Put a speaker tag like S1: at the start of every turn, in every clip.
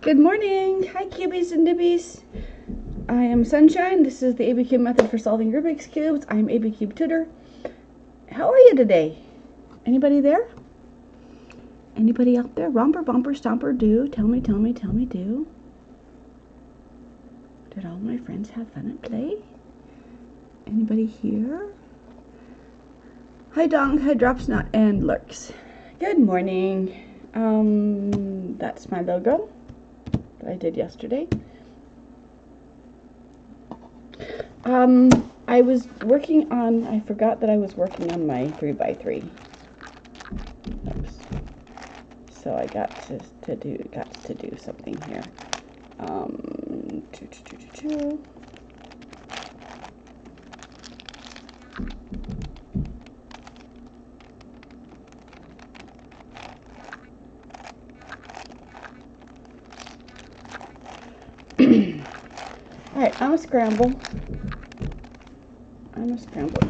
S1: Good morning. Hi, cubies and dibbies. I am Sunshine. This is the ABCube method for solving Rubik's Cubes. I'm ABCube tutor. How are you today? Anybody there? Anybody out there? Romper, bumper, stomper, do. Tell me, do. Did all my friends have fun at play? Anybody here? Hi, Dong. Hi, Dropsnot, and Lurks. Good morning. That's my logo that I did yesterday. I was working on, I forgot that I was working on my 3x3. Oops. So I got to do something here. Alright, I'm a scramble.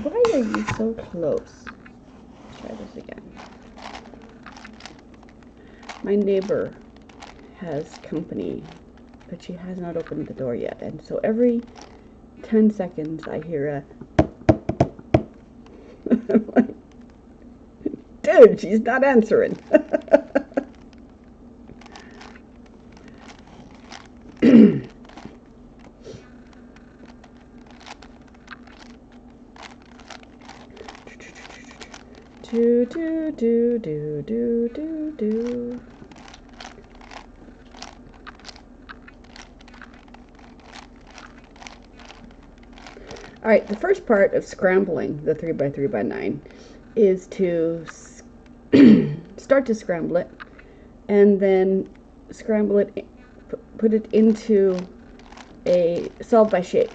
S1: Why are you so close? Let's try this again. My neighbor has company, but she has not opened the door yet. And so every 10 seconds I hear a... I'm like, dude, she's not answering. Do. All right, the first part of scrambling the 3x3x9 is to start to scramble it, and then scramble it, put it into a solve by shape,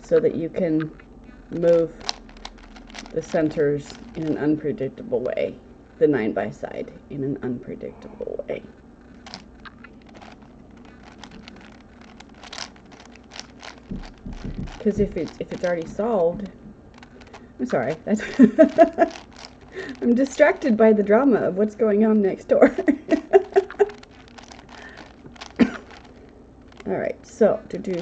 S1: so that you can move the centers in an unpredictable way, the 9x side in an unpredictable way. Because if it's already solved, I'm sorry, that's I'm distracted by the drama of what's going on next door. All right, so to do.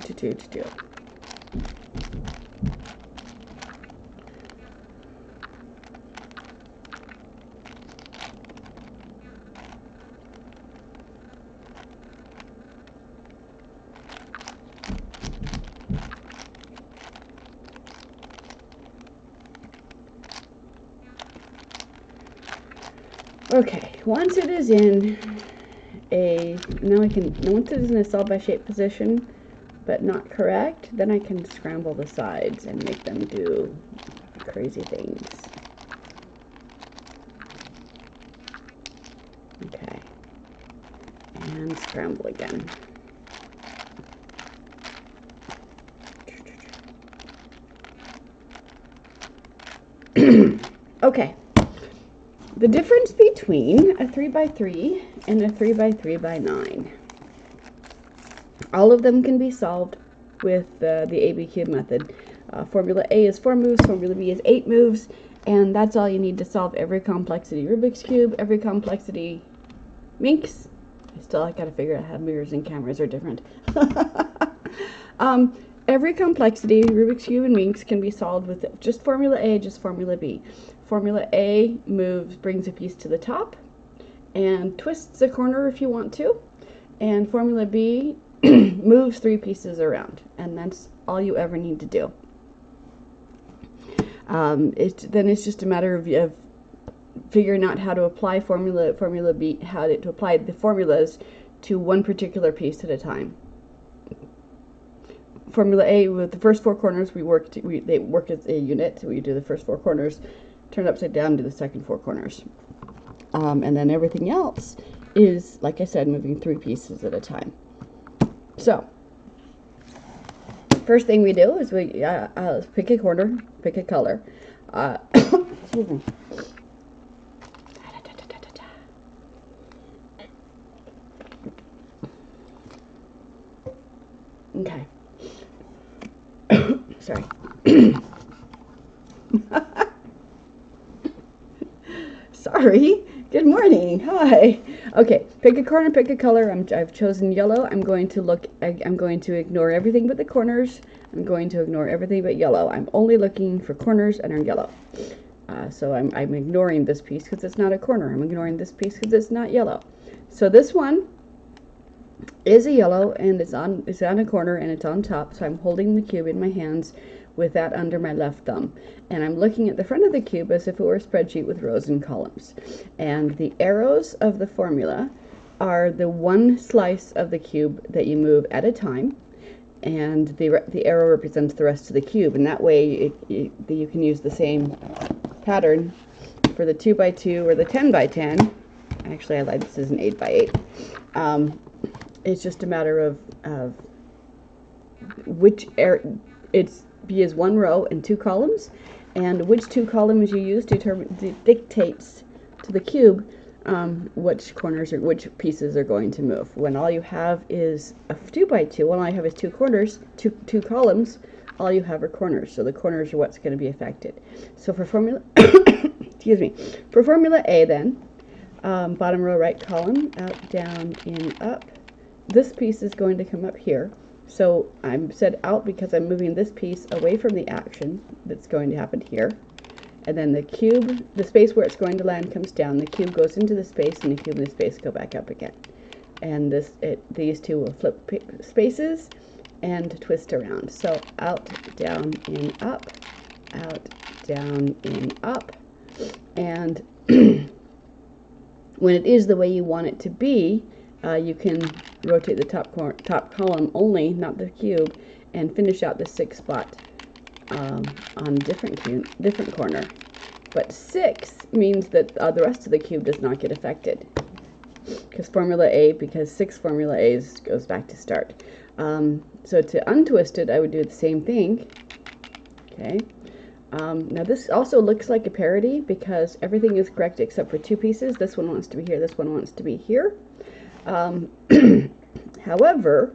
S1: Okay, once it is in a solve by shape position, but not correct, then I can scramble the sides and make them do crazy things. Okay, and scramble again. Okay. The difference between a 3x3 and a 3x3x9. All of them can be solved with the ABCube method. Formula A is 4 moves, Formula B is 8 moves, and that's all you need to solve every complexity Rubik's Cube, every complexity Minx. I gotta figure out how mirrors and cameras are different. Every complexity, Rubik's Cube and Minx, can be solved with just Formula A, just Formula B. Formula A brings a piece to the top and twists a corner if you want to. And Formula B moves 3 pieces around. And that's all you ever need to do. Then it's just a matter of figuring out how to apply Formula B, how to apply the formulas to one particular piece at a time. Formula A, with the first 4 corners, they work as a unit. So we do the first 4 corners, turn it upside down, do the second 4 corners. And then everything else is, like I said, moving 3 pieces at a time. So, first thing we do is we pick a corner, pick a color. Excuse me. Okay. Sorry. Sorry. Good morning. Hi. Okay, pick a corner, pick a color. I've chosen yellow. I'm going to ignore everything but the corners. I'm going to ignore everything but yellow. I'm only looking for corners and are yellow. So I'm ignoring this piece because it's not a corner. I'm ignoring this piece because it's not yellow. So this one is a yellow, and it's on a corner, and it's on top. So I'm holding the cube in my hands with that under my left thumb, and I'm looking at the front of the cube as if it were a spreadsheet with rows and columns. And the arrows of the formula are the one slice of the cube that you move at a time, and the arrow represents the rest of the cube. And that way you can use the same pattern for the 2 by 2 or the 10 by 10. Actually, I lied, this is an 8 by 8. It's just a matter of which it's be as one row and 2 columns, and which 2 columns you use dictates to the cube which corners or which pieces are going to move. When all you have is a 2 by 2, when all you have is 2 corners, two columns, all you have are corners. So the corners are what's going to be affected. So for formula, excuse me, for formula A, then bottom row, right column, out, down, in, up. This piece is going to come up here. So I'm said out because I'm moving this piece away from the action that's going to happen here. And then the cube, the space where it's going to land comes down. The cube goes into the space, and the cube and the space go back up again. And these two will flip spaces and twist around. So out, down, in, up, out, down, in, up. And when it is the way you want it to be, you can rotate the top column only, not the cube, and finish out the 6 spot on different corner. But 6 means that the rest of the cube does not get affected. Because 6 formula A's goes back to start. So to untwist it, I would do the same thing. Okay. Now this also looks like a parity because everything is correct except for 2 pieces. This one wants to be here, this one wants to be here. However,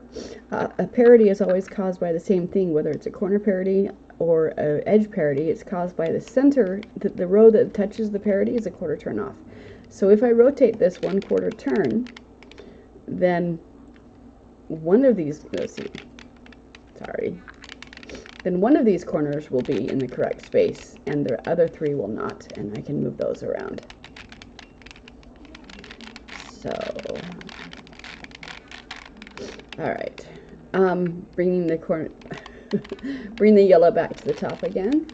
S1: a parity is always caused by the same thing, whether it's a corner parity or an edge parity. It's caused by the center, the row that touches the parity is a quarter turn off. So if I rotate this 1/4 turn, then one of these, then one of these corners will be in the correct space, and the other 3 will not, and I can move those around. So, all right, bringing the yellow back to the top again.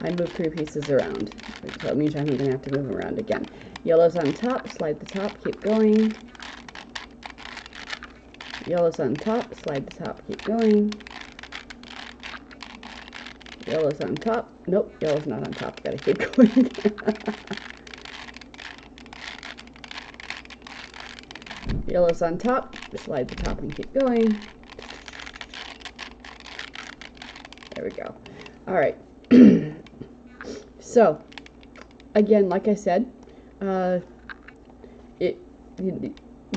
S1: I move 3 pieces around, so that means I'm going to have to move them around again. Yellow's on top, slide the top, keep going. Yellow's on top, slide the top, keep going. Yellow's on top. Nope, yellow's not on top. Gotta keep going. Yellow's on top. Slide the top and keep going. There we go. All right. So, again, like I said,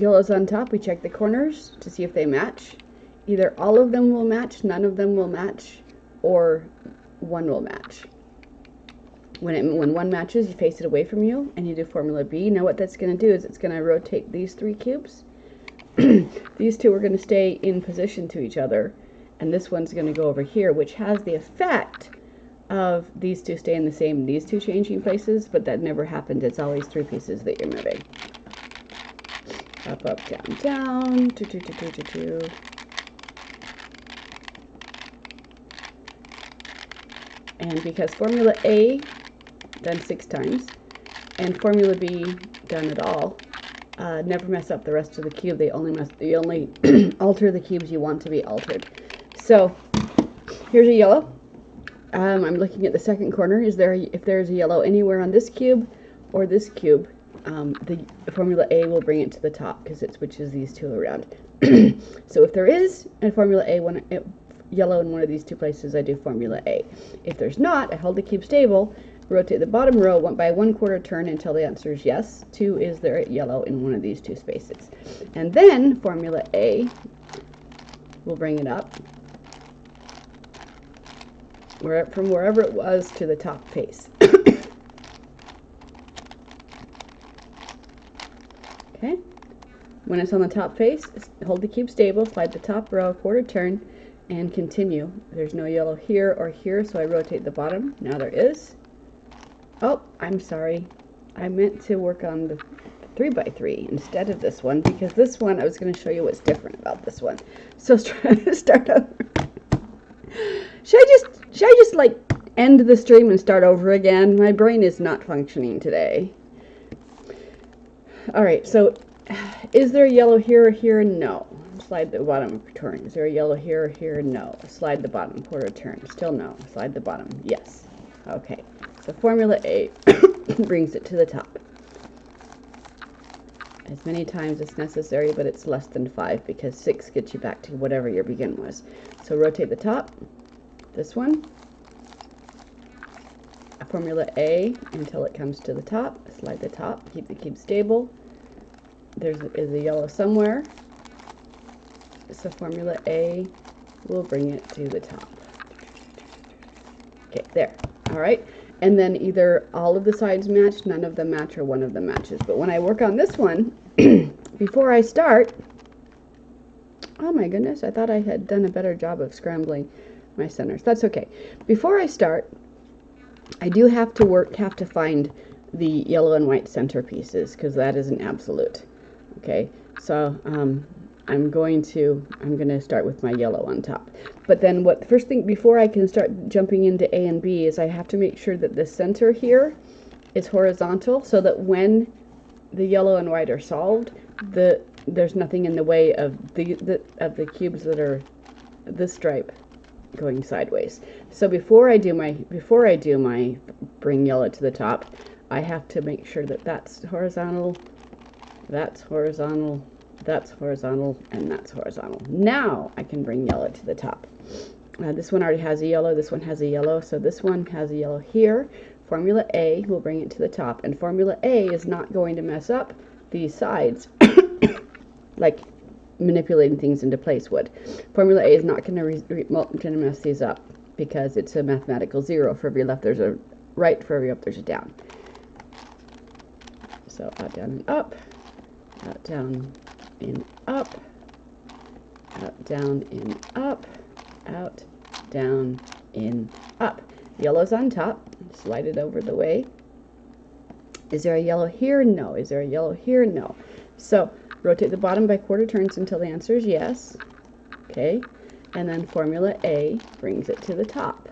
S1: yellow's on top. We check the corners to see if they match. Either all of them will match, none of them will match, or one will match. When one matches, you face it away from you and you do formula B. Now what that's going to do is it's going to rotate these 3 cubes. These 2 are going to stay in position to each other, and this one's going to go over here, which has the effect of these 2 staying the same, these 2 changing places, but that never happened. It's always 3 pieces that you're moving. Up, up, down, down, 2, 2, 2, 2, 2, 2. And because formula A done 6 times and formula B done it all, never mess up the rest of the cube. They only alter the cubes you want to be altered. So here's a yellow. I'm looking at the second corner. If there's a yellow anywhere on this cube or this cube, the formula A will bring it to the top because it switches these 2 around. So if there is a formula A yellow in one of these 2 places, I do formula A. If there's not, I hold the cube stable, rotate the bottom row by 1/4 turn until the answer is yes. 2 is there yellow in one of these 2 spaces. And then formula A will bring it up from wherever it was to the top face. Okay. When it's on the top face, hold the cube stable, slide the top row, quarter turn, and continue. There's no yellow here or here, so I rotate the bottom. Now there is. Oh, I'm sorry. I meant to work on the 3x3 instead of this one, because this one, I was going to show you what's different about this one. So try to start over. Should I just like end the stream and start over again? My brain is not functioning today. All right, so is there a yellow here or here? No. Slide the bottom, turn. Is there a yellow here or here? No. Slide the bottom, quarter turn. Still no. Slide the bottom. Yes. Okay. So formula A brings it to the top. As many times as necessary, but it's less than 5 because 6 gets you back to whatever your begin was. So rotate the top, this one, formula A until it comes to the top. Slide the top, keep the cube stable. There is a yellow somewhere. So formula A will bring it to the top. Okay, there. All right. And then either all of the sides match, none of them match, or one of them matches. But when I work on this one, before I start, oh my goodness, I thought I had done a better job of scrambling my centers. That's okay. Before I start, I do have to find the yellow and white center pieces, because that is an absolute. Okay, so I'm going to start with my yellow on top. But then the first thing before I can start jumping into A and B is I have to make sure that the center here is horizontal, so that when the yellow and white are solved, there's nothing in the way of the cubes that are this stripe going sideways. So before I do my bring yellow to the top, I have to make sure that that's horizontal, that's horizontal, that's horizontal, and that's horizontal. Now I can bring yellow to the top. This one already has a yellow, this one has a yellow, so this one has a yellow here. Formula A will bring it to the top, and formula A is not going to mess up these sides like manipulating things into place would. Formula A is not going to mess these up, because it's a mathematical 0. For every left there's a right, for every up there's a down. So out, down, and up, out, down, in, up, out, down, in, up, out, down, in, up. Yellow's on top. Slide it over the way. Is there a yellow here? No. Is there a yellow here? No. So rotate the bottom by quarter turns until the answer is yes. Okay. And then formula A brings it to the top.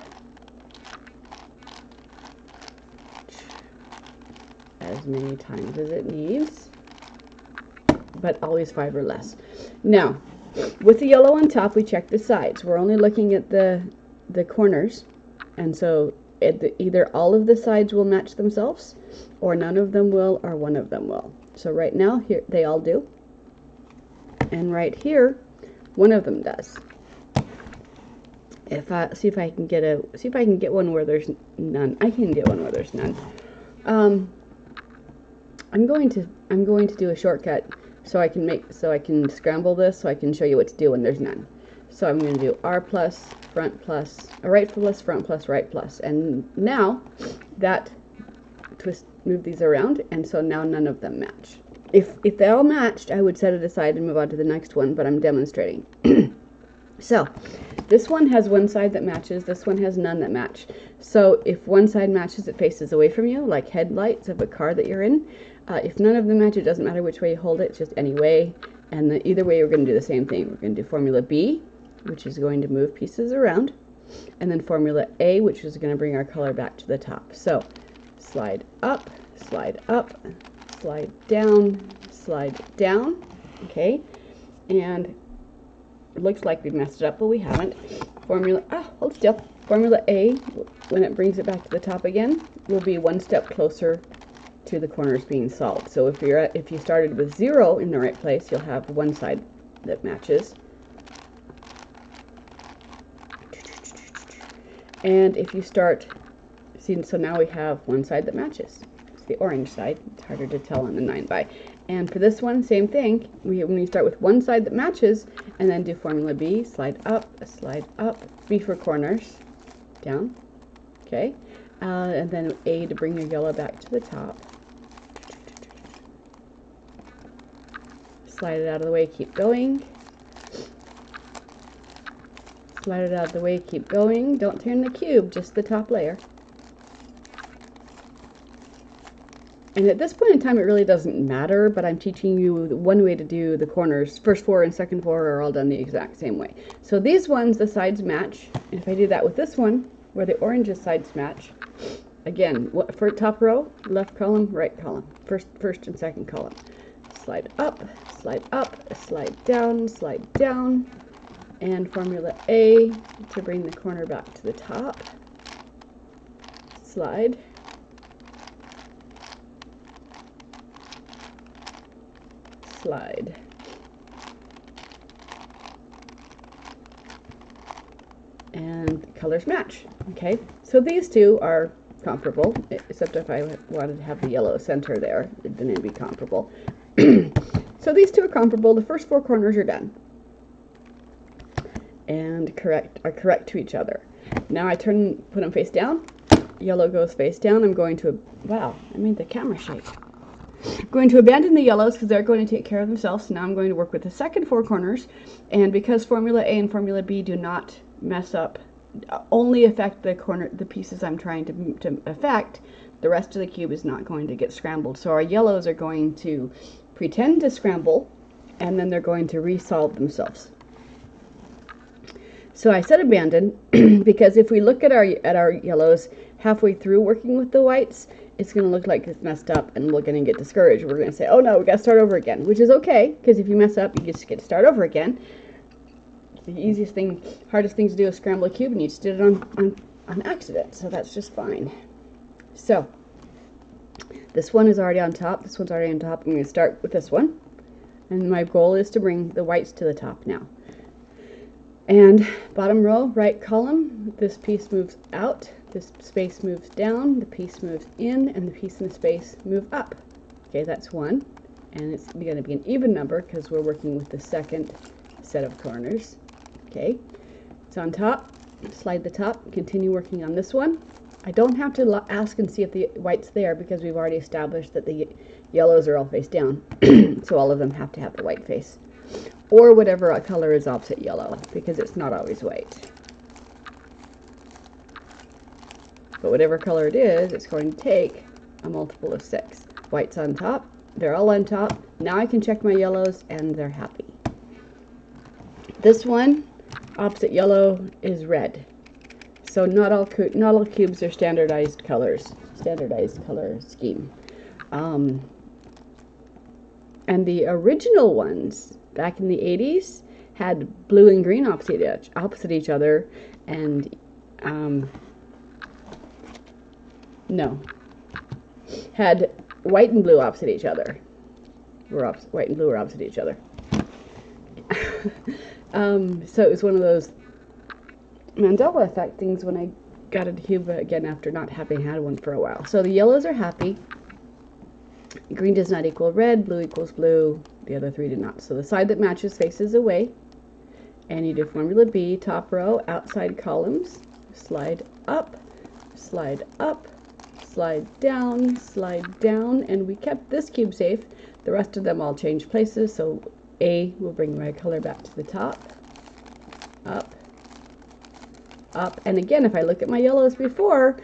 S1: As many times as it needs, but always 5 or less. Now, with the yellow on top, we check the sides. We're only looking at the corners, and so either all of the sides will match themselves, or none of them will, or one of them will. So right now, here they all do, and right here, one of them does. If I see if I can get one where there's none. I can get one where there's none. I'm going to do a shortcut so I can scramble this, so I can show you what to do when there's none. So I'm going to do R plus, front plus, right plus, front plus, right plus, and now that move these around, and so now none of them match. If they all matched, I would set it aside and move on to the next one, but I'm demonstrating. So this one has one side that matches, this one has none that match. So if one side matches, it faces away from you, like headlights of a car that you're in. If none of them match, it doesn't matter which way you hold it, it's just any way. And either way, we're going to do the same thing. We're going to do formula B, which is going to move pieces around, and then formula A, which is going to bring our color back to the top. So slide up, slide down, okay? And it looks like we messed it up, but we haven't. Hold still. Formula A, when it brings it back to the top again, will be one step closer to the corners being solved. So if you started with 0 in the right place, you'll have one side that matches. And if you start, see, so now we have one side that matches. It's the orange side. It's harder to tell on the 9x. And for this one, same thing. When we start with one side that matches, and then do formula B, slide up, B for corners, down, okay? And then A to bring your yellow back to the top. Slide it out of the way, keep going. Slide it out of the way, keep going. Don't turn the cube, just the top layer. And at this point in time, it really doesn't matter, but I'm teaching you one way to do the corners. First four and second four are all done the exact same way. So these ones, the sides match. And if I do that with this one, where the orange's sides match, again, for top row, left column, right column, first and second column. Slide up, slide down, and formula A to bring the corner back to the top. Slide. Slide. And colors match. Okay, so these two are comparable, except if I wanted to have the yellow center there, then it'd be comparable. So these two are comparable. The first four corners are done and are correct to each other. Now I put them face down. Yellow goes face down. I'm going to, wow, I made the camera shake. I'm going to abandon the yellows because they're going to take care of themselves. Now I'm going to work with the second four corners, and because formula A and formula B do not mess up, only affect the pieces I'm trying to affect, the rest of the cube is not going to get scrambled. So our yellows are going to pretend to scramble, and then they're going to resolve themselves. So I said abandon because if we look at our yellows halfway through working with the whites, it's going to look like it's messed up and we're going to get discouraged. We're going to say, oh no, we got to start over again, which is okay, because if you mess up, you just get to start over again. The easiest thing, hardest thing to do is scramble a cube, and you just did it on accident, so that's just fine. So this one is already on top, this one's already on top. I'm going to start with this one, and my goal is to bring the whites to the top now. And bottom row, right column, this piece moves out, this space moves down, the piece moves in, and the piece in the space move up. Okay, that's one, and it's going to be an even number because we're working with the second set of corners. Okay, it's on top, slide the top, continue working on this one. I don't have to ask and see if the white's there because we've already established that the yellows are all face down, so all of them have to have the white face. Or whatever color is opposite yellow, because it's not always white. But whatever color it is, it's going to take a multiple of 6. White's on top, they're all on top. Now I can check my yellows and they're happy. This one, opposite yellow, is red. So not all cubes are standardized colors, standardized color scheme. And the original ones, back in the 80s, had blue and green opposite each other, and had white and blue opposite each other. White and blue were opposite each other. So it was one of those Mandela effect things when I got a cube again after not having had one for a while. So the yellows are happy. Green does not equal red, blue equals blue, the other three do not. So the side that matches faces away, and you do formula B, top row, outside columns, slide up, slide down, and we kept this cube safe. The rest of them all changed places, so A will bring my color back to the top, up, and again, if I look at my yellows before,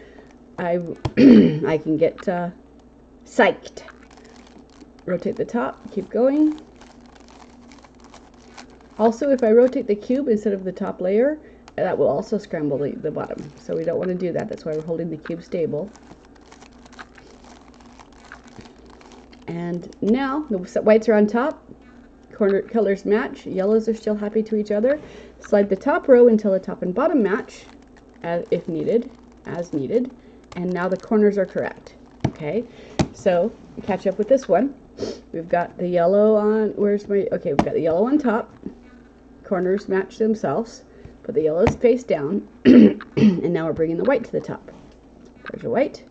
S1: I can get psyched. Rotate the top, keep going. Also, if I rotate the cube instead of the top layer, that will also scramble the bottom. So we don't want to do that. That's why we're holding the cube stable. And now the whites are on top. Colors match. Yellows are still happy to each other. Slide the top row until the top and bottom match, if needed, as needed. And now the corners are correct. Okay, so catch up with this one. We've got the yellow on, we've got the yellow on top, corners match themselves, put the yellows face down, and now we're bringing the white to the top. There's a white.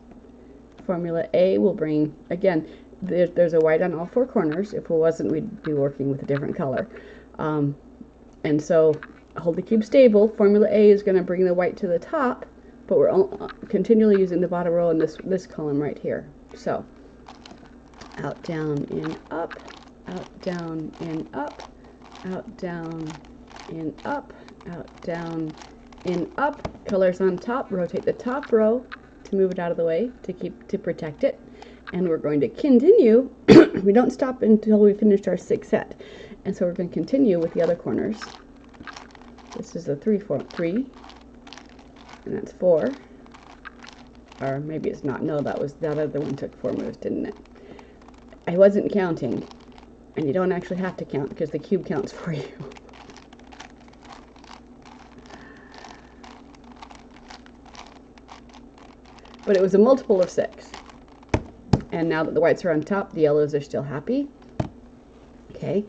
S1: Formula A will bring, again, there's a white on all four corners. If it wasn't, we'd be working with a different color. And so hold the cube stable. Formula A is going to bring the white to the top, but we're continually using the bottom row in this column right here. So out, down, in, up, out, down, in, up, out, down, in, up, out, down, in, up. Colors on top, rotate the top row to move it out of the way to protect it. And we're going to continue. We don't stop until we finished our 6 set. And so we're going to continue with the other corners. This is a 3, 4, 3, and that's 4. Or maybe it's not. No, that other one took 4 moves, didn't it? I wasn't counting. And you don't actually have to count because the cube counts for you. But it was a multiple of 6. And now that the whites are on top, the yellows are still happy. Okay.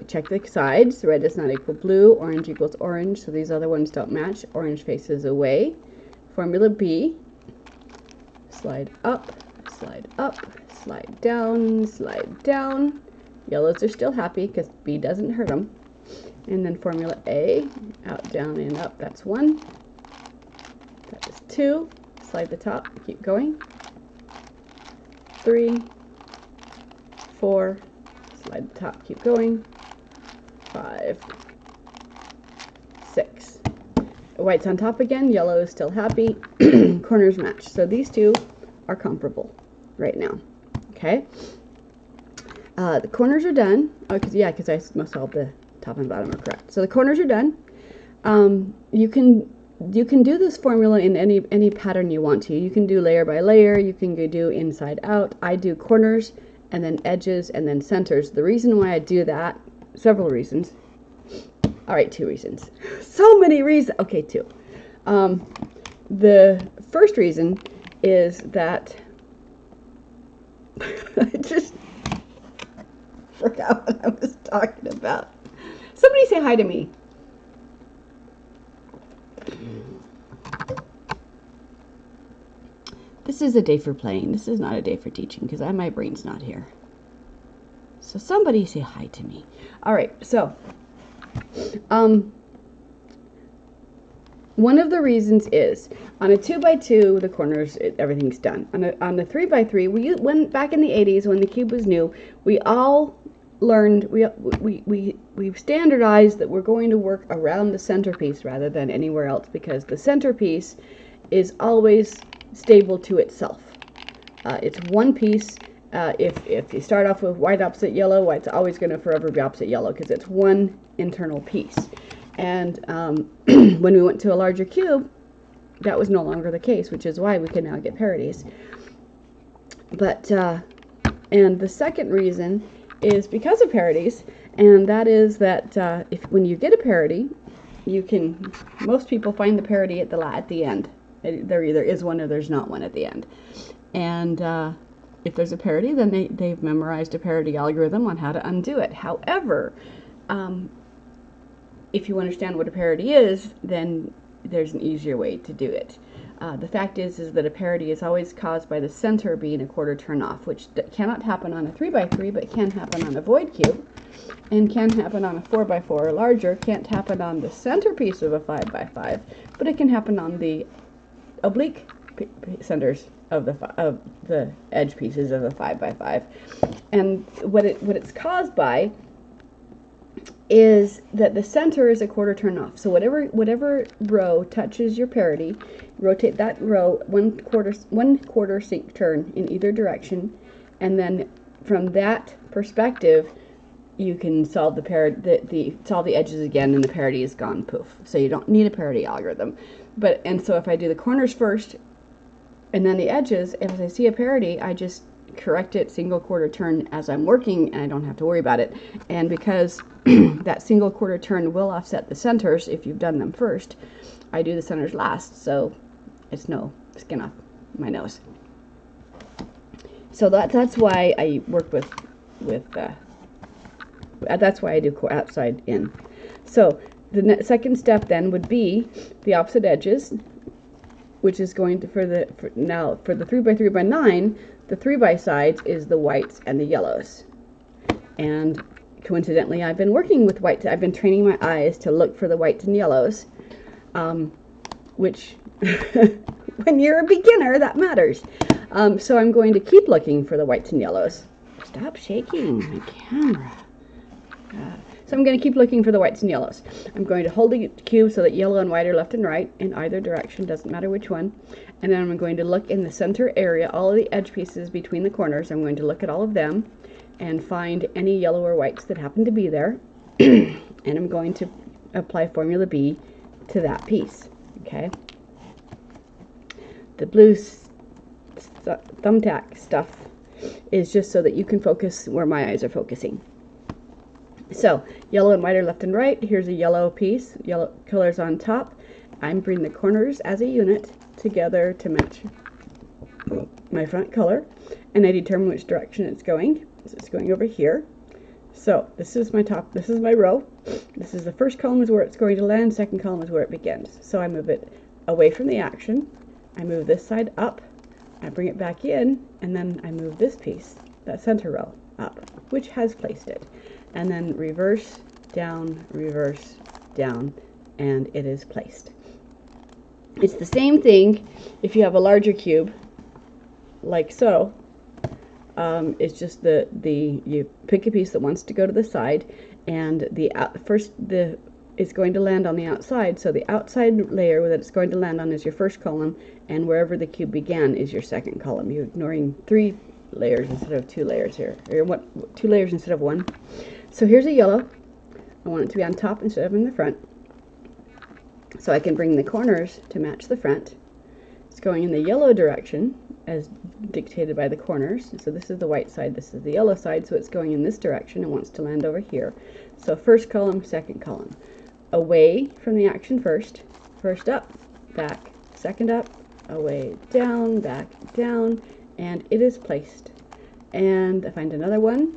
S1: Check the sides. Red does not equal blue. Orange equals orange. So these other ones don't match. Orange faces away. Formula B. Slide up, slide up, slide down, slide down. Yellows are still happy because B doesn't hurt them. And then formula A. Out, down, and up. That's 1. That is 2. Slide the top. Keep going. 3, 4. Slide the top, keep going. 5, 6. White's on top again, yellow is still happy. Corners match. So these two are comparable right now. Okay. The corners are done. Oh, because I must all the top and bottom are correct. So the corners are done. You can do this formula in any pattern you want to. You can do layer by layer. You can do inside out. I do corners and then edges and then centers. The reason why I do that, several reasons. All right, 2 reasons. So many reasons. Okay, 2. The first reason is that I just forgot what I was talking about. Somebody say hi to me. This is a day for playing. This is not a day for teaching because my brain's not here. So somebody say hi to me. All right, so one of the reasons is on a 2x2, the corners, everything's done. On the 3x3, when back in the 80s when the cube was new, we all learned, we standardized that we're going to work around the centerpiece rather than anywhere else because the centerpiece is always stable to itself. It's one piece. If you start off with white opposite yellow, white's always going to forever be opposite yellow because it's one internal piece. And when we went to a larger cube, that was no longer the case, which is why we can now get parities. But and the second reason is because of parities, and that is that when you get a parity, most people find the parity at the end. There either is one or there's not one at the end. And if there's a parity, then they've memorized a parity algorithm on how to undo it. However, if you understand what a parity is, then there's an easier way to do it. The fact is that a parity is always caused by the center being a quarter turn off, which cannot happen on a 3x3, but can happen on a void cube, and can happen on a 4x4 or larger. Can't happen on the centerpiece of a 5x5, but it can happen on the oblique centers of the edge pieces of a 5x5. And what it's caused by is that the center is a quarter turn off. So whatever row touches your parity, rotate that row one quarter sync turn in either direction, and then from that perspective, you can solve solve the edges again, and the parity is gone. Poof. So you don't need a parity algorithm. So if I do the corners first, and then the edges, if I see a parity, I just correct it single quarter turn as I'm working, and I don't have to worry about it. And because that single quarter turn will offset the centers if you've done them first, I do the centers last, so it's no skin off my nose. So that's why I work with that's why I do outside in. So the second step then would be the opposite edges, which is going to for the 3x3x9, the 3x sides is the whites and the yellows. And coincidentally, I've been working with whites. I've been training my eyes to look for the whites and yellows, which when you're a beginner, that matters. So I'm going to keep looking for the whites and yellows. Stop shaking my camera. So I'm going to keep looking for the whites and yellows. I'm going to hold the cube so that yellow and white are left and right in either direction, doesn't matter which one. And then I'm going to look in the center area, all of the edge pieces between the corners. I'm going to look at all of them and find any yellow or whites that happen to be there. And I'm going to apply Formula B to that piece. Okay. The blue thumbtack stuff is just so that you can focus where my eyes are focusing. So, yellow and white are left and right. Here's a yellow piece, yellow colors on top. I'm bringing the corners as a unit together to match my front color, and I determine which direction it's going. So it's going over here. So, this is my top, this is my row. This is the first column is where it's going to land, second column is where it begins. So I move it away from the action. I move this side up, I bring it back in, and then I move this piece, that center row, up, which has placed it. And then reverse, down, and it is placed. It's the same thing if you have a larger cube, like so. It's just you pick a piece that wants to go to the side, and it's going to land on the outside. So the outside layer that it's going to land on is your first column, and wherever the cube began is your second column. You're ignoring 3 layers instead of 2 layers here, or 2 layers instead of 1. So here's a yellow. I want it to be on top instead of in the front. So I can bring the corners to match the front. It's going in the yellow direction as dictated by the corners. So this is the white side, this is the yellow side, so it's going in this direction and wants to land over here. So first column, second column. Away from the action first up, back, second up, away, down, back, down, and it is placed. And I find another one.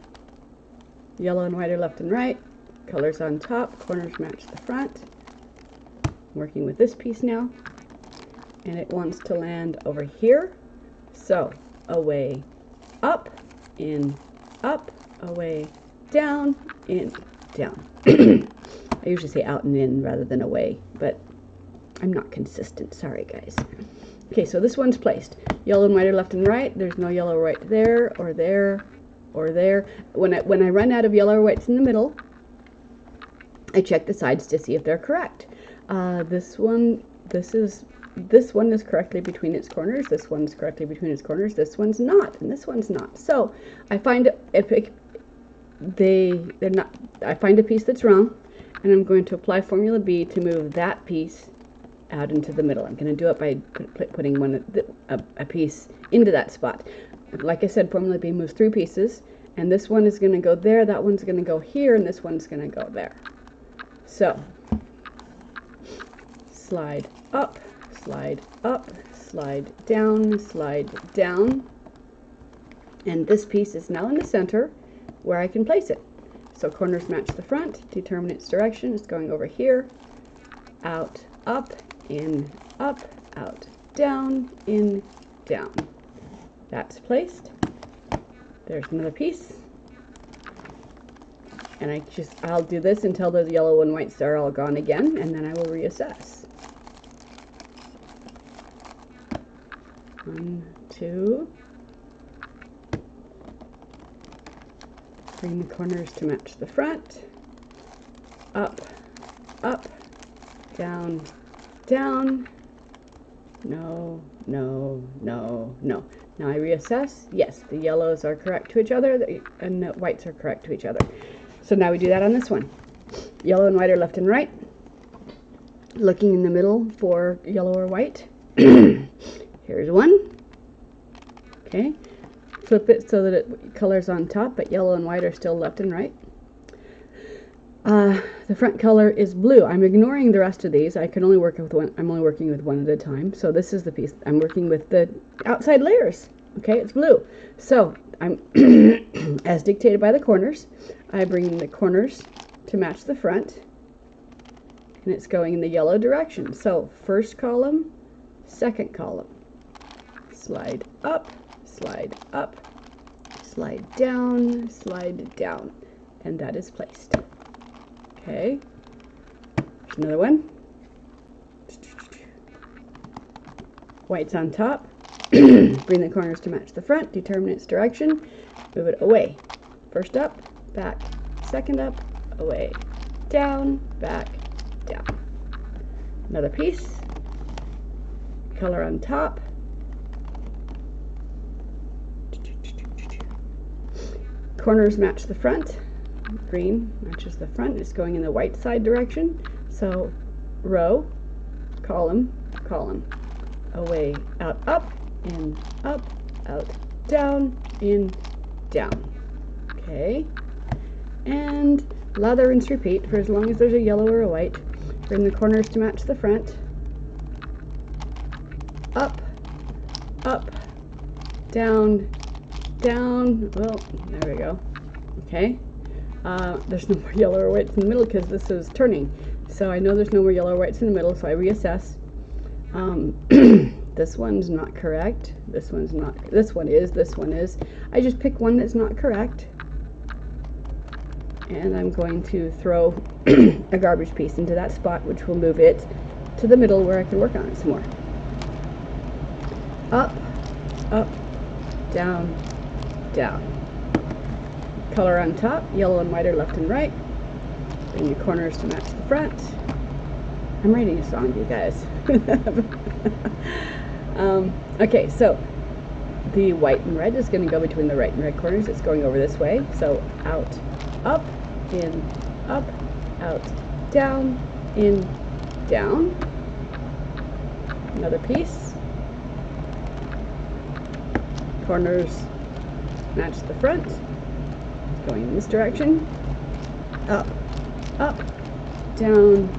S1: Yellow and white are left and right, colors on top, corners match the front. I'm working with this piece now, and it wants to land over here. So away, up, in, up, away, down, in, down. I usually say out and in rather than away, but I'm not consistent. Sorry, guys. Okay, so this one's placed. Yellow and white are left and right. There's no yellow right there or there or there. When I run out of yellow or whites in the middle, I check the sides to see if they're correct. This one is correctly between its corners. This one's correctly between its corners. This one's not, and this one's not. So I find they're not. I find a piece that's wrong, and I'm going to apply Formula B to move that piece out into the middle. I'm going to do it by putting a piece into that spot. Like I said, Formula B moves 3 pieces, and this one is going to go there, that one's going to go here, and this one's going to go there. So, slide up, slide down, and this piece is now in the center where I can place it. So corners match the front, determine its direction. It's going over here, out, up, in, up, out, down, in, down. That's placed. There's another piece. And I'll do this until the yellow and whites are all gone again, and then I will reassess. 1, 2. Bring the corners to match the front. Up, up, down, down. No, no, no, no. Now I reassess. Yes, the yellows are correct to each other, and the whites are correct to each other. So now we do that on this one. Yellow and white are left and right. Looking in the middle for yellow or white. Here's one. Okay. Flip it so that it colors on top, but yellow and white are still left and right. The front color is blue. I'm ignoring the rest of these. I can only work with one. I'm only working with one at a time. So this is the piece. I'm working with the outside layers. Okay, it's blue. So I'm, as dictated by the corners, I bring the corners to match the front, and it's going in the yellow direction. So first column, second column. Slide up, slide down, and that is placed. Okay, there's another one. White's on top. Bring the corners to match the front, determine its direction, move it away. First up, back, second up, away, down, back, down. Another piece, color on top. Corners match the front. Green matches the front. It's going in the white side direction. So row, column, column. Away, out, up, in, up, out, down, in, down. Okay. And lather, rinse, repeat for as long as there's a yellow or a white. Bring the corners to match the front. Up, up, down, down. Well, there we go. Okay. There's no more yellow or whites in the middle because this is turning. So I know there's no more yellow or whites in the middle, so I reassess. This one's not correct. This one's not. This one is. I just pick one that's not correct. And I'm going to throw a garbage piece into that spot, which will move it to the middle where I can work on it some more. Up, up, down, down. Color on top, yellow and white are left and right. Bring the corners to match the front. I'm writing a song, you guys. Okay, so the white and red is going to go between the right and red corners. It's going over this way. So out, up, in, up, out, down, in, down. Another piece. Corners match the front. It's going in this direction. Up, up, down,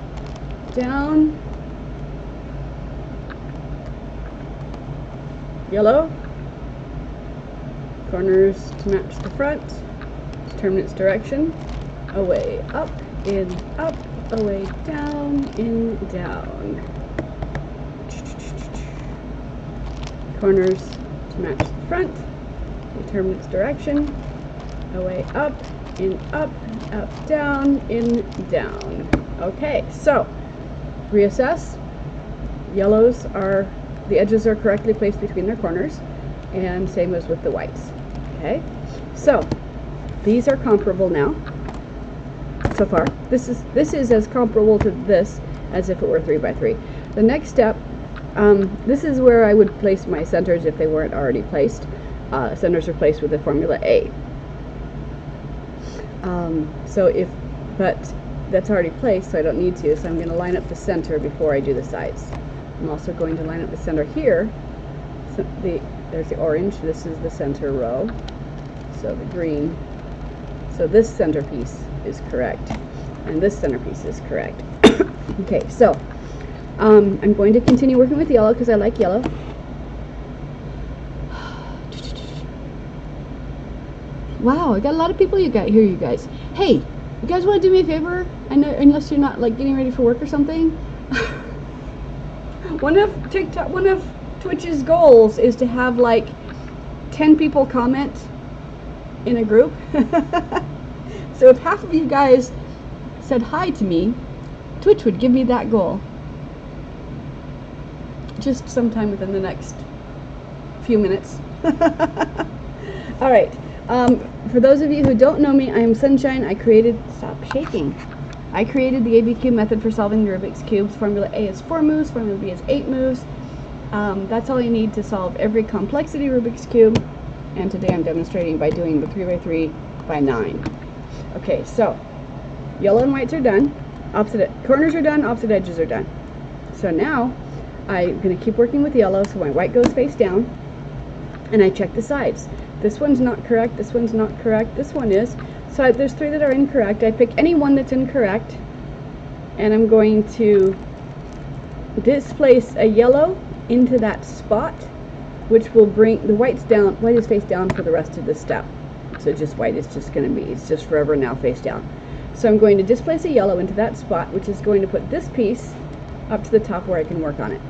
S1: down. Yellow. Corners to match the front. Determine its direction. Away, up, in, up, away, down, in, down. Corners to match the front. Determine its direction. Away, up, in, up, out, down, in, down. Okay, so reassess. Yellows are, the edges are correctly placed between their corners, and same as with the whites. Okay, so these are comparable now. So far, this is as comparable to this as if it were 3 by 3. The next step, this is where I would place my centers if they weren't already placed. Centers are placed with the formula A. But that's already placed, so I don't need to. So I'm going to line up the center before I do the sides. I'm also going to line up the center here. So there's the orange. This is the center row. So the green. So this centerpiece is correct, and this centerpiece is correct. Okay, so I'm going to continue working with yellow because I like yellow. Wow, I got a lot of people you guys. Hey, you guys want to do me a favor? I know, unless you're not like getting ready for work or something. One of Twitch's goals is to have like 10 people comment in a group. So if half of you guys said hi to me, Twitch would give me that goal. Just sometime within the next few minutes. All right. For those of you who don't know me, I am Sunshine. Stop shaking. I created the ABCube method for solving the Rubik's Cubes. Formula A is 4 moves, Formula B is 8 moves. That's all you need to solve every complexity Rubik's Cube. And today I'm demonstrating by doing the 3 by 3 by 9. Okay, so yellow and whites are done. Opposite corners are done, opposite edges are done. So now I'm going to keep working with yellow, so my white goes face down. And I check the sides. This one's not correct, this one's not correct, this one is. So there's 3 that are incorrect. I pick any one that's incorrect, and I'm going to displace a yellow into that spot, which will bring the white is face down for the rest of this step. So just white is just going to be, it's just forever now face down. So I'm going to displace a yellow into that spot, which is going to put this piece up to the top where I can work on it.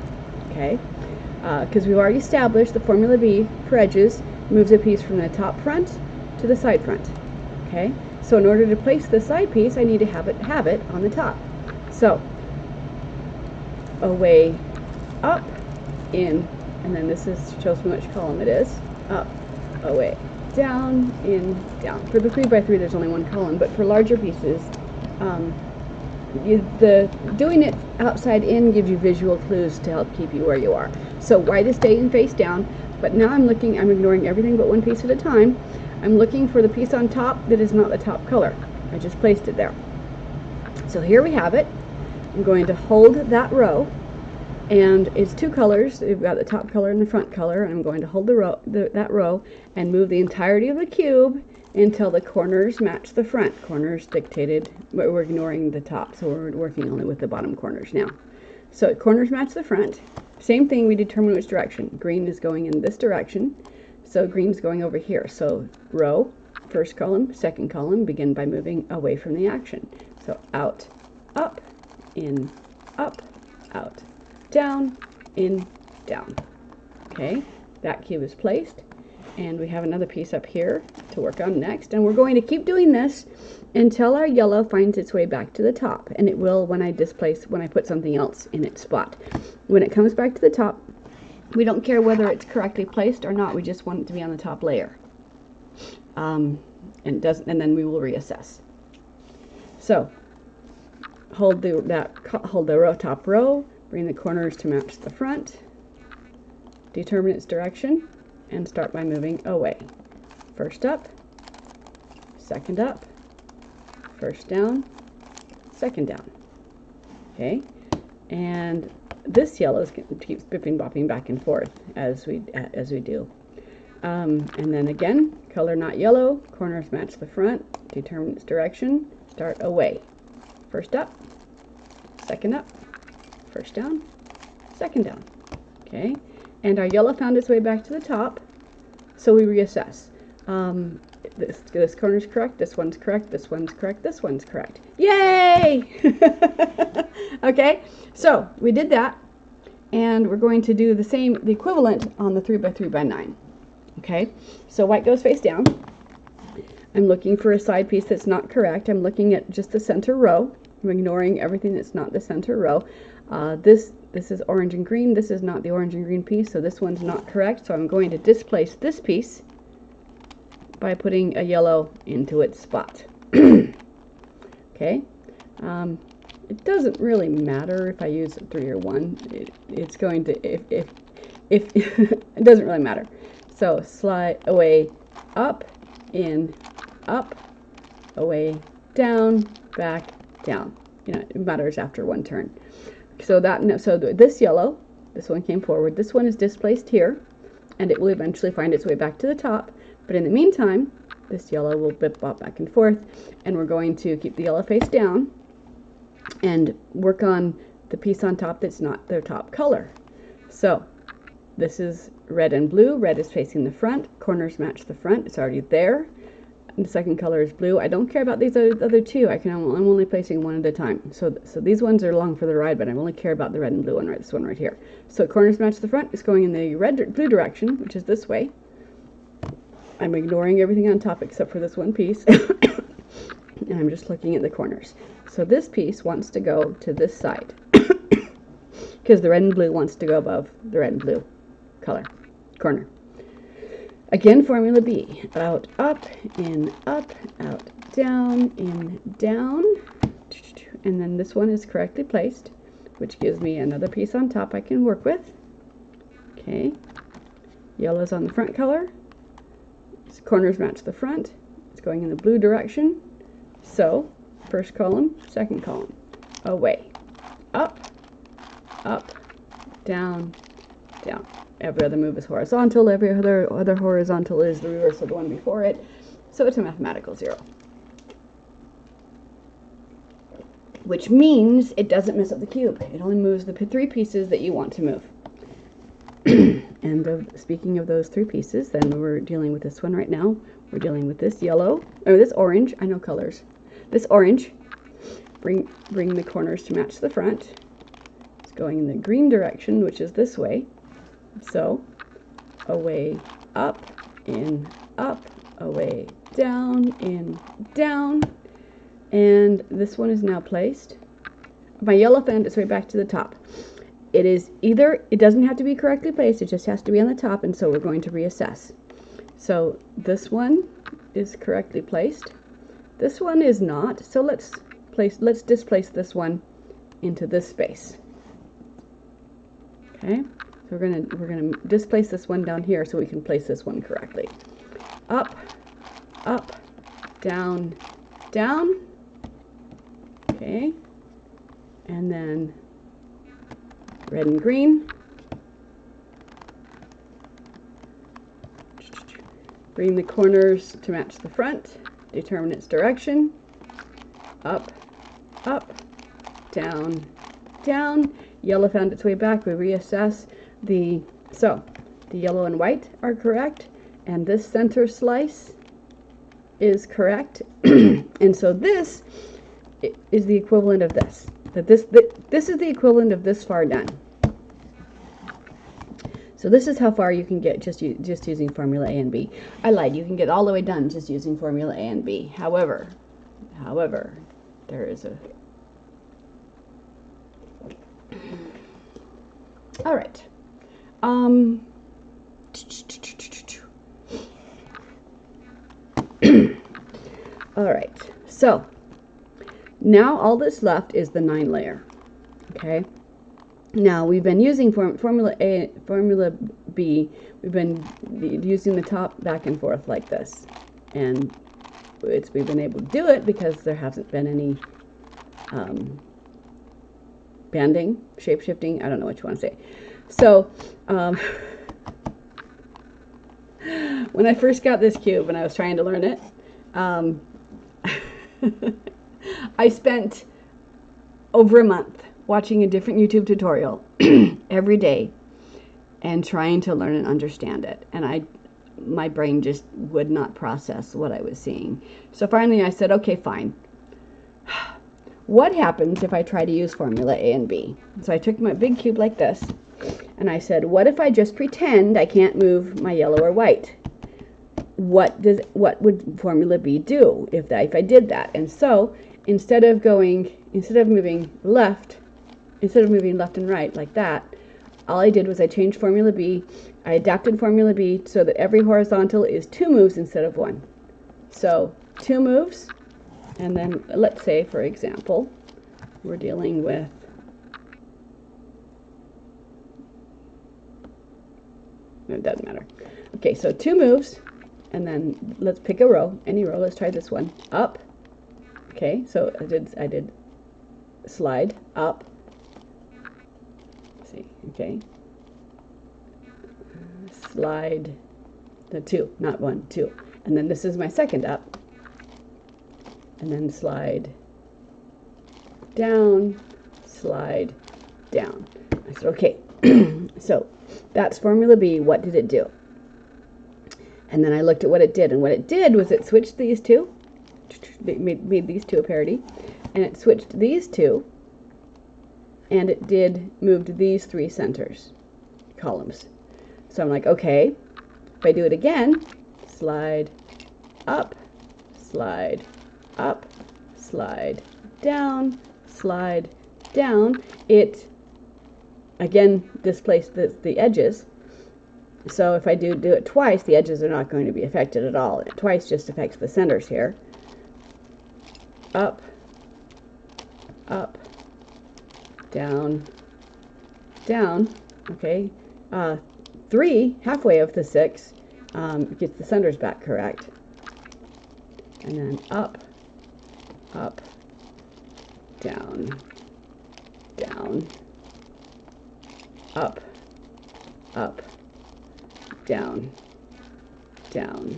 S1: Okay, because we've already established the formula B for edges moves a piece from the top front to the side front. Okay, so in order to place the side piece, I need to have it on the top. So away, up, in, and then this shows me which column it is. Up, away, down, in, down. For the 3x3, there's only one column, but for larger pieces, doing it outside in gives you visual clues to help keep you where you are. So why this staying face down, but now I'm ignoring everything but one piece at a time. I'm looking for the piece on top that is not the top color. I just placed it there. So here we have it. I'm going to hold that row, and it's two colors. We've got the top color and the front color, and I'm going to hold that row and move the entirety of the cube until the corners match the front. Corners dictated, we're ignoring the top, so we're working only with the bottom corners now. So corners match the front. Same thing, we determine which direction. Green is going in this direction, so green's going over here. So row, first column, second column, begin by moving away from the action. So out, up, in, up, out, down, in, down. Okay, that cube is placed, and we have another piece up here to work on next, and we're going to keep doing this until our yellow finds its way back to the top, and it will when I put something else in its spot. When it comes back to the top, we don't care whether it's correctly placed or not, we just want it to be on the top layer. And then we will reassess. So hold the top row, bring the corners to match the front, determine its direction, and start by moving away. First up, second up, first down, second down. Okay, and this yellow keeps bipping bopping back and forth as we do. And then again, color not yellow, corners match the front, determine its direction, start away. First up, second up, first down, second down. Okay, and our yellow found its way back to the top, so we reassess. This corner's correct, this one's correct, this one's correct, this one's correct. Yay! Okay, so we did that, and we're going to do the equivalent on the 3x3x9. Okay, so white goes face down. I'm looking for a side piece that's not correct. I'm looking at just the center row. I'm ignoring everything that's not the center row. This is orange and green. This is not the orange and green piece, so this one's not correct. So I'm going to displace this piece by putting a yellow into its spot. Okay. It doesn't really matter if I use 3 or 1. It's going to, if it doesn't really matter. So slide away, up, in, up, away, down, back, down. You know, it matters after one turn. So this yellow, this one came forward. This one is displaced here, and it will eventually find its way back to the top. But in the meantime, this yellow will bip bop back and forth, and we're going to keep the yellow face down and work on the piece on top that's not their top color. So this is red and blue. Red is facing the front. Corners match the front. It's already there. And the second color is blue. I don't care about these other two. I'm only placing one at a time. So these ones are along for the ride, but I only care about the red and blue one, right? This one right here. So corners match the front. It's going in the blue direction, which is this way. I'm ignoring everything on top except for this one piece. And I'm just looking at the corners. So this piece wants to go to this side because the red and blue wants to go above the red and blue corner. Again, formula B. Out, up, in, up, out, down, in, down. And then this one is correctly placed, which gives me another piece on top I can work with. Okay. Yellow's on the front color. Corners match the front. It's going in the blue direction. So, first column, second column. Away. Up, up, down, down. Every other move is horizontal. Every other horizontal is the reverse of the one before it. So it's a mathematical 0. Which means it doesn't mess up the cube. It only moves the 3 pieces that you want to move. And speaking of those 3 pieces, then we're dealing with this one right now. We're dealing with this yellow, or this orange. I know colors. This orange. Bring the corners to match the front. It's going in the green direction, which is this way. So, away, up, in, up, away, down, in, down. And this one is now placed. My yellow found its way back to the top. It doesn't have to be correctly placed, it just has to be on the top, and so we're going to reassess. So this one is correctly placed. This one is not, so let's displace this one into this space. Okay, so we're gonna displace this one down here so we can place this one correctly. Up, up, down, down. Okay, and then red and green. Bring the corners to match the front. Determine its direction. Up, up, down, down. Yellow found its way back. We reassess so the yellow and white are correct, and this center slice is correct. And so this is the equivalent of this. This is the equivalent of this far done. So this is how far you can get just using formula A and B. I lied, you can get all the way done just using formula A and B. However, there is a... All right. All right, so now all that's left is the 9 layer. Okay. Now we've been using formula A, formula B. We've been using the top back and forth like this, and we've been able to do it because there hasn't been any banding, shape shifting. I don't know what you want to say. So when I first got this cube and I was trying to learn it, I spent over a month watching a different YouTube tutorial every day and trying to learn and understand it. And my brain just would not process what I was seeing. So finally I said, okay, fine. What happens if I try to use formula A and B? So I took my big cube like this, and I said, what if I just pretend I can't move my yellow or white? What would formula B do if I did that? And so instead of moving left and right like that, all I did was I changed formula B. I adapted formula B so that every horizontal is 2 moves instead of 1. So 2 moves, and then let's say, for example, we're dealing with it doesn't matter. Okay, so 2 moves, and then let's pick a row, any row. Let's try this one. Up. Okay, so I did slide up. Let's see. Okay. Slide the 2, not 1, 2. And then this is my second up. And then slide down, slide down. I said, okay. So that's formula B. What did it do? And then I looked at what it did, and what it did was it switched these two, made these two a parity, and it switched these two, and it moved these 3 centers, columns. So I'm like, okay, if I do it again, slide up, slide up, slide down, it again displaced the edges. So if I do it twice, the edges are not going to be affected at all. Twice just affects the centers here. Up, up, down, down. Okay. 3, halfway of the 6, gets the centers back correct. And then up, up, down, down, up, up, down, down,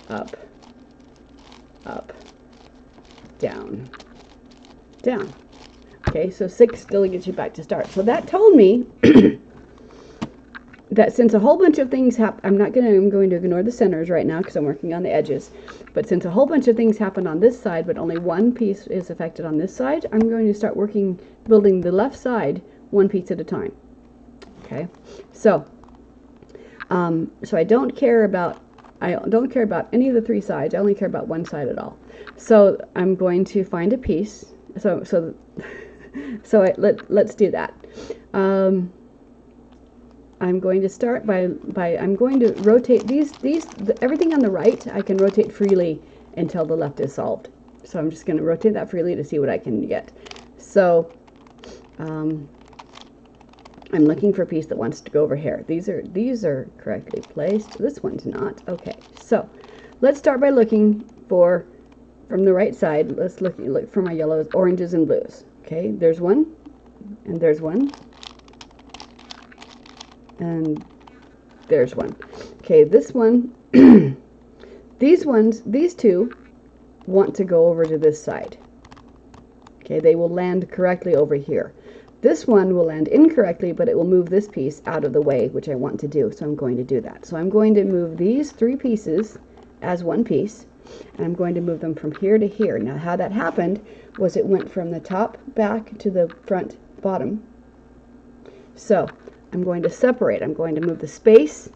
S1: up, up, down, down. Okay, so 6 still gets you back to start. So that told me that since a whole bunch of things happen, I'm going to ignore the centers right now because I'm working on the edges. But since a whole bunch of things happen on this side, but only one piece is affected on this side, I'm going to start building the left side one piece at a time. Okay, so I don't care about any of the 3 sides. I only care about one side at all. So I'm going to find a piece. Let's do that. I'm going to start by I'm going to rotate everything on the right. I can rotate freely until the left is solved. So I'm just going to rotate that freely to see what I can get. So I'm looking for a piece that wants to go over here. These are correctly placed. This one's not. Okay, so let's start by looking for, from the right side, let's look for my yellows, oranges, and blues. Okay, there's one, and there's one, and there's one. Okay, this one, these two want to go over to this side. Okay, they will land correctly over here. This one will land incorrectly, but it will move this piece out of the way, which I want to do, so I'm going to do that. So I'm going to move these three pieces as one piece, and I'm going to move them from here to here. Now, how that happened was it went from the top back to the front bottom. So I'm going to separate. I'm going to move the space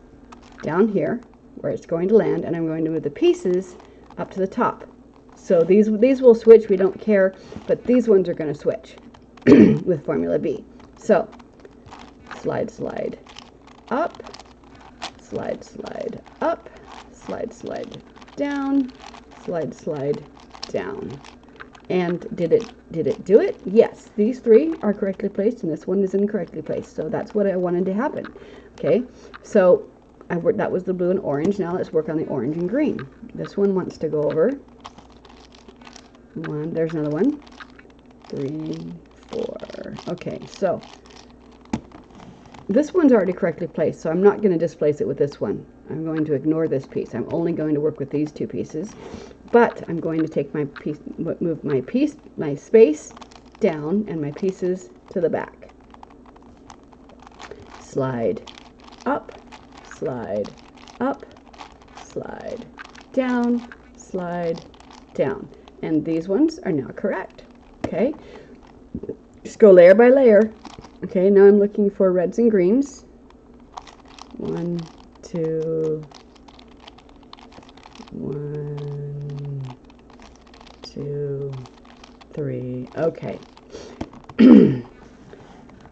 S1: down here where it's going to land, and I'm going to move the pieces up to the top. So these will switch, we don't care, but these ones are going to switch with formula B. So slide, slide up, slide, slide up, slide, slide down, slide down. And did it do it? Yes, these three are correctly placed and this one is incorrectly placed. So that's what I wanted to happen. Okay, so that was the blue and orange. Now let's work on the orange and green. This one wants to go over. One, there's another one. 3, 4. Okay, so this one's already correctly placed, so I'm not going to displace it with this one. I'm going to ignore this piece. I'm only going to work with these two pieces, but I'm going to take my piece, move my space down and my pieces to the back. Slide up, slide up, slide down, slide down. And these ones are now correct. Okay, just go layer by layer. Okay, now I'm looking for reds and greens. 1, 2, 1, 2, 3. Okay.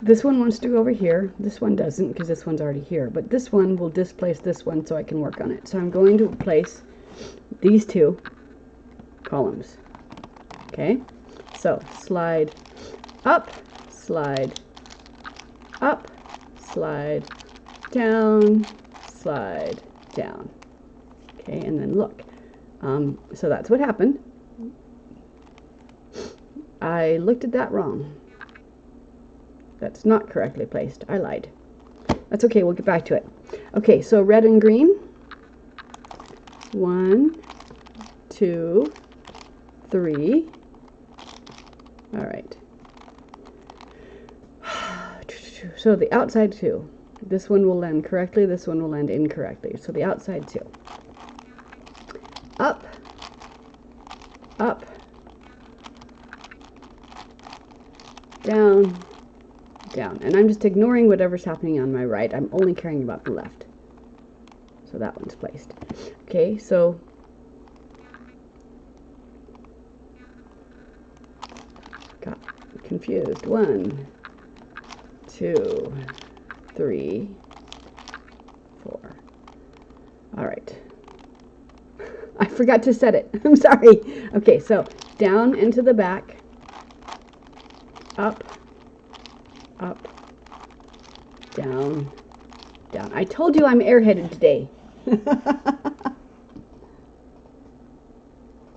S1: This one wants to go over here. This one doesn't because this one's already here. But this one will displace this one so I can work on it. So I'm going to place these two columns. Okay, so slide up, slide up, slide down, slide down. Okay, and then look. So that's what happened. I looked at that wrong. That's not correctly placed. I lied. That's okay, we'll get back to it. Okay, so red and green. 1, 2, 3. All right. So the outside two. This one will land correctly, this one will land incorrectly. So the outside two. Up, up, down, down. And I'm just ignoring whatever's happening on my right. I'm only caring about the left. So that one's placed. Okay, so got confused. 1, 2, 3, 4. All right. I forgot to set it. I'm sorry. Okay, so down into the back. Up, up, down, down. I told you I'm airheaded today.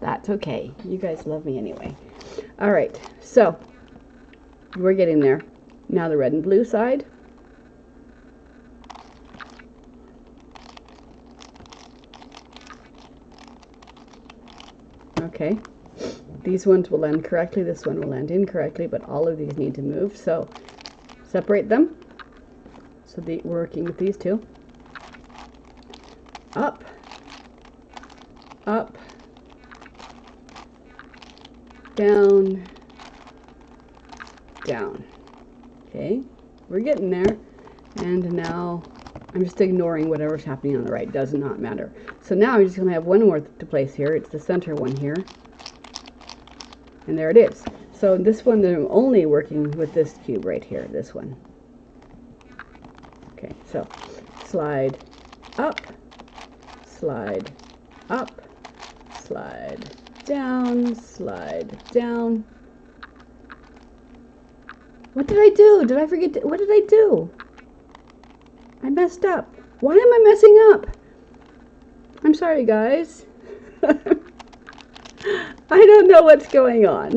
S1: That's okay. You guys love me anyway. All right, so we're getting there. Now the red and blue side. Okay, these ones will land correctly, this one will land incorrectly, but all of these need to move, so separate them. So we're working with these two. Up, up, down, down. Okay, we're getting there. And now I'm just ignoring whatever's happening on the right. Does not matter. So now I'm just going to have one more to place here. It's the center one here. And there it is. So this one, I'm only working with this cube right here, this one. Okay, so slide, up, slide, up, slide, down, slide, down. What did I do? Did I forget what did I do? I messed up. Why am I messing up? I'm sorry, guys. I don't know what's going on.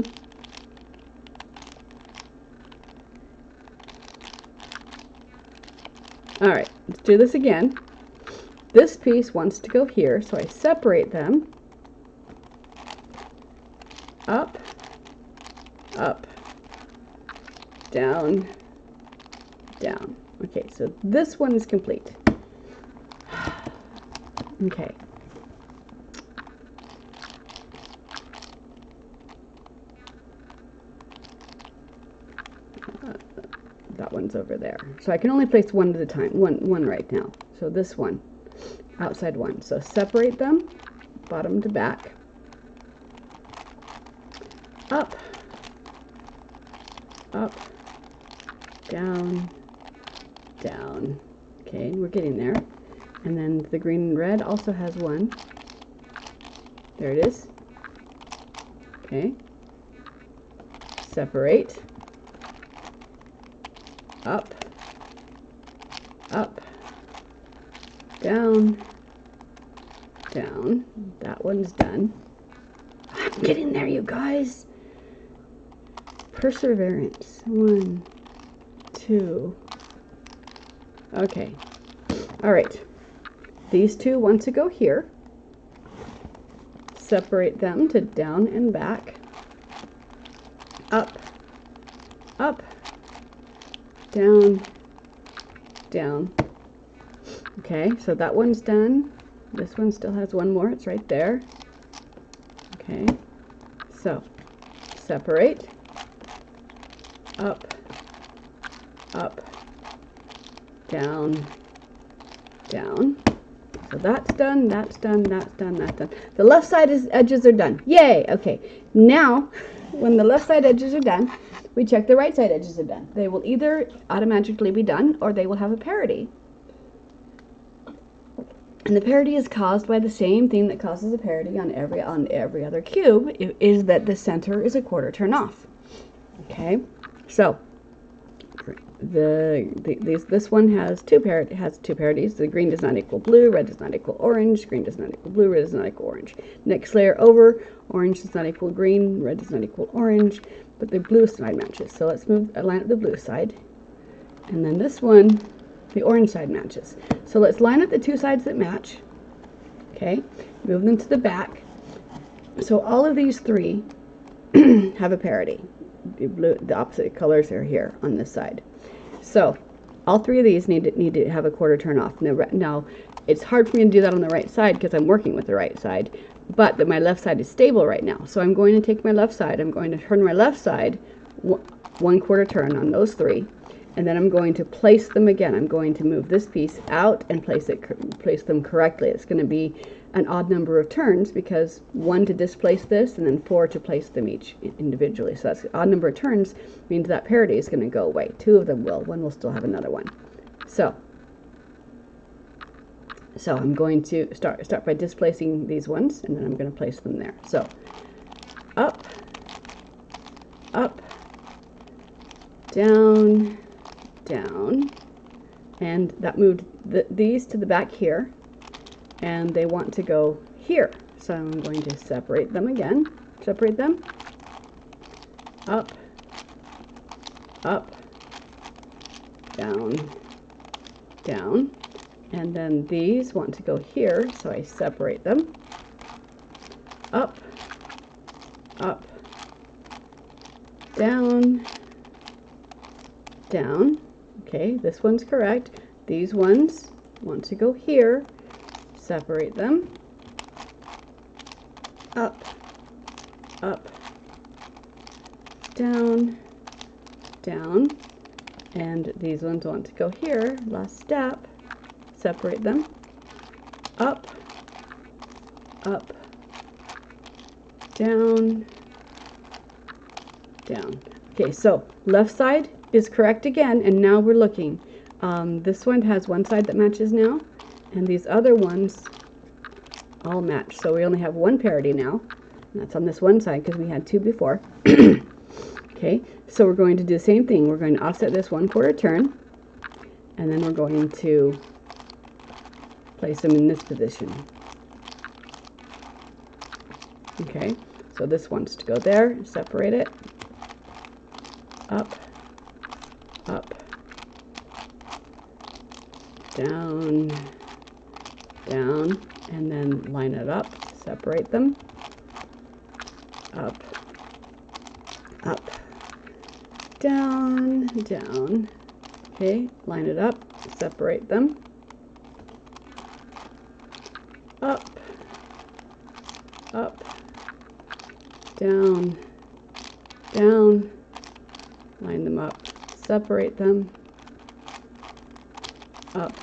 S1: All right, let's do this again. This piece wants to go here, so I separate them. Up, up, down, down. Okay, so this one is complete. Okay. That one's over there. So I can only place one at a time, one right now. So this one, outside one. So separate them, bottom to back. Up, up, down, down. Okay, we're getting there. And then the green and red also has one. There it is. Okay. Separate. Up, up, down, down. That one's done. I'm getting there, you guys. Perseverance. 1, 2. Okay. All right. These two want to go here. Separate them to down and back. Up, up, down, down. Okay, so that one's done. This one still has one more. It's right there. Okay, so separate. Up, up, down, down. So that's done, that's done, that's done, that's done. The left side edges are done. Yay! Okay, now when the left side edges are done, we check the right side edges are done. They will either automatically be done or they will have a parity. And the parity is caused by the same thing that causes a parity on every other cube, is that the center is a quarter turn off. Okay, so this one has two parities. The green does not equal blue, red does not equal orange, green does not equal blue, red does not equal orange. Next layer over, orange does not equal green, red does not equal orange, but the blue side matches. So let's line up the blue side, and then this one, the orange side matches. So let's line up the two sides that match. Okay, move them to the back. So all of these three have a parity. The opposite colors are here on this side. So all three of these need to have a quarter turn off. Now it's hard for me to do that on the right side because I'm working with the right side, but my left side is stable right now. So I'm going to take my left side, I'm going to turn my left side 1/4 turn on those three, and then I'm going to place them again. I'm going to move this piece out and place them correctly. It's going to be an odd number of turns because 1 to displace this and then 4 to place them each individually. So that's an odd number of turns, means that parity is going to go away. 2 of them will. 1 will still have another one. So I'm going to start by displacing these ones, and then I'm going to place them there. So up, up, down, down, and that moved these to the back here. And they want to go here. So I'm going to separate them again. Separate them. Up, up, down, down. And then these want to go here, so I separate them. Up, up, down, down. Okay, this one's correct. These ones want to go here. Separate them. Up, up, down, down. And these ones want to go here. Last step. Separate them. Up, up, down, down. Okay, so left side is correct again, and now we're looking. This one has one side that matches now, and these other ones all match. So we only have one parity now, and that's on this one side because we had two before. Okay, so we're going to do the same thing. We're going to offset this 1/4 turn, and then we're going to place them in this position. Okay, so this wants to go there, separate it, up, up, down, down, and then line it up, separate them, up, up, down, down, okay, line it up, separate them, up, up, down, down, line them up, separate them, up,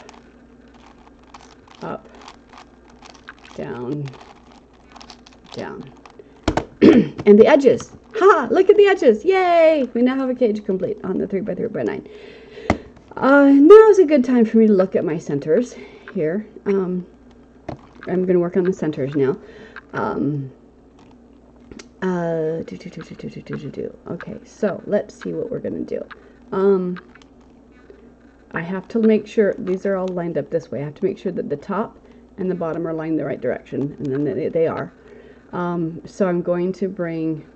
S1: up, down, down. And the edges. Ha! Look at the edges. Yay! We now have a cage complete on the 3x3x9. Now is a good time for me to look at my centers here. I'm going to work on the centers now. Okay, so let's see what we're going to do. I have to make sure these are all lined up this way. I have to make sure that the top and the bottom are lined the right direction, and then they are. So I'm going to bring,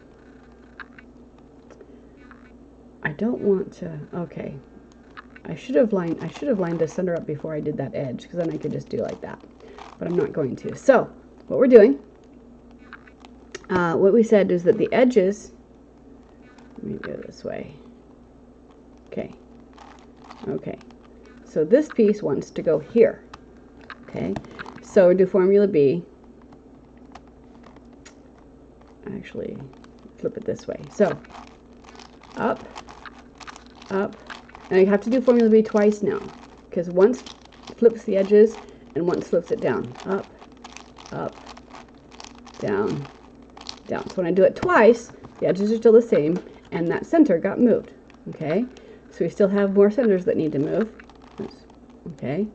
S1: I don't want to, okay. I should have lined the center up before I did that edge, because then I could just do like that. But I'm not going to. So what we're doing, what we said is that the edges, let me do it this way. Okay. Okay. So this piece wants to go here. Okay. So do formula B. Actually, flip it this way. So up, up, and I have to do formula B twice now, because once flips the edges and once flips it down. Up, up, down, down. So when I do it twice, the edges are still the same, and that center got moved. Okay, so we still have more centers that need to move. Okay,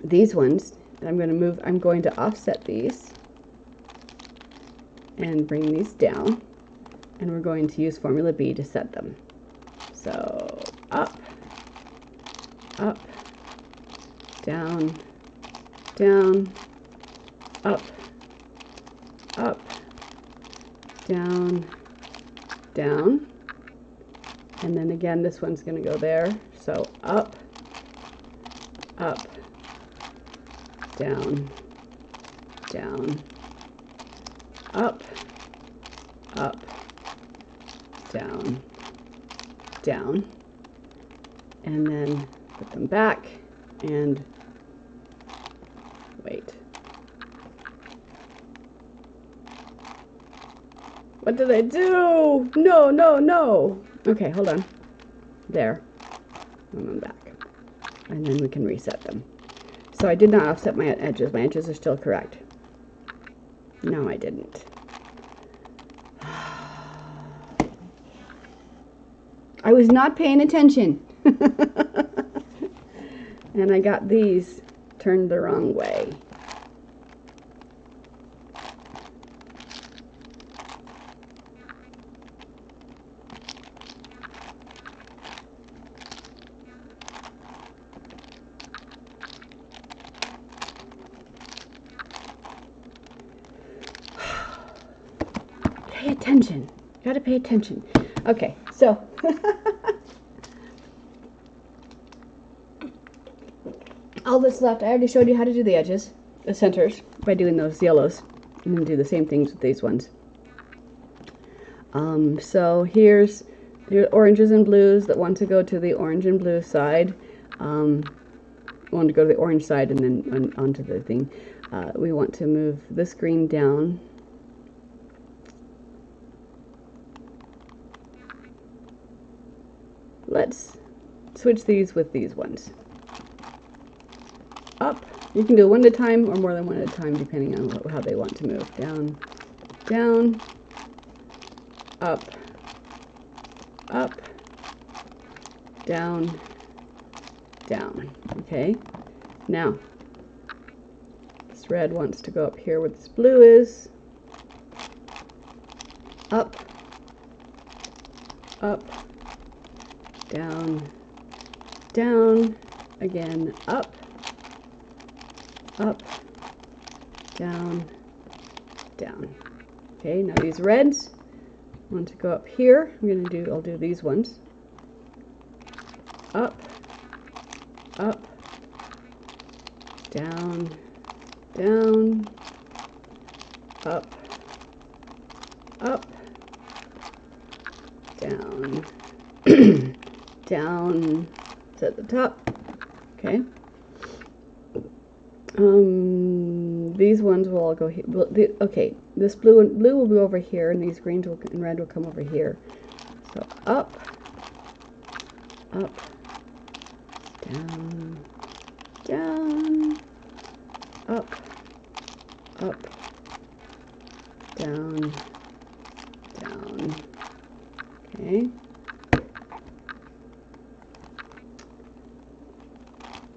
S1: these ones I'm going to move. I'm going to offset these and bring these down, and we're going to use formula B to set them. So up, up, down, down, up, up, down, down, and then again this one's going to go there. So up, up, down, down, up, up, down, down, and then put them back and wait. What did I do? No, no, no. Okay, hold on. There. And I'm back. And then we can reset them. So I did not offset my edges. My edges are still correct. No, I didn't. I was not paying attention. And I got these turned the wrong way. Pay attention. Gotta pay attention. Okay, so all that's left, I already showed you how to do the edges, the centers, by doing those yellows. I'm going to do the same things with these ones. So here's your oranges and blues that want to go to the orange and blue side. Want to go to the orange side and then onto the thing. We want to move this green down. Let's switch these with these ones. Up. You can do one at a time or more than one at a time depending on how they want to move. Down, down, up, up, down, down. Okay, now this red wants to go up here where this blue is. Up, up, down, down, again, up, up, down, down. Okay, now these reds want to go up here. I'll do these ones. Up, up, down, down, up, up, down, down, it's at the top. Okay. These ones will all go here. Okay, this blue will be over here, and these greens and red will come over here. So up, up, down, down, up, up, down, down. Okay.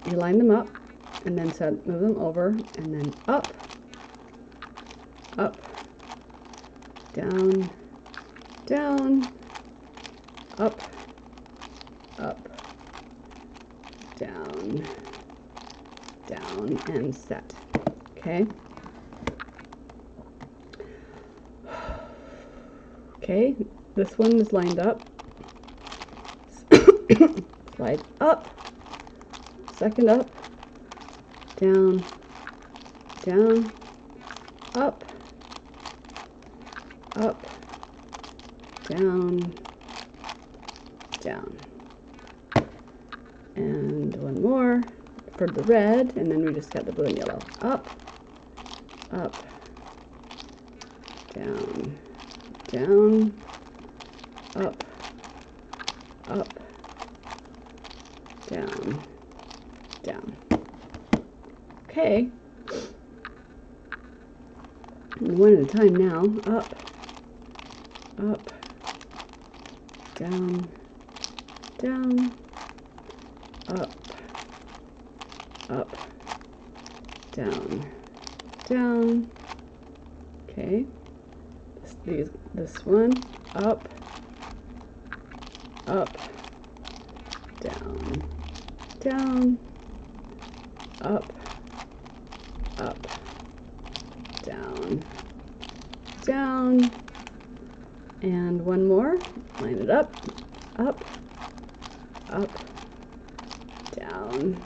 S1: You line them up, and then move them over, and then up, up, down, down, up, up, down, down, and set. Okay. Okay, this one is lined up. Slide up, second up, down, down, up, up, down, down. And one more for the red, and then we just got the blue and yellow. Up, up, down, down, up, up, down, down. Okay. One at a time now. Up, up, down, down, up, up, down, down. Okay. This one. Up, up, down, down, up, up, down, down, and one more. Line it up, up, up, down,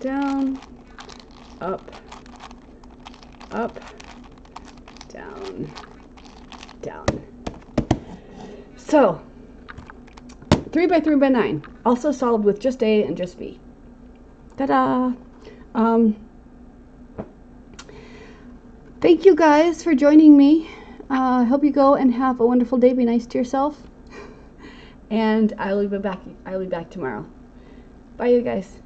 S1: down, up, up, down, down. So 3 by 3 by 9, also solved with just A and just B. Ta-da! Thank you guys for joining me. I hope you go and have a wonderful day. Be nice to yourself. And I will be back tomorrow. Bye, you guys.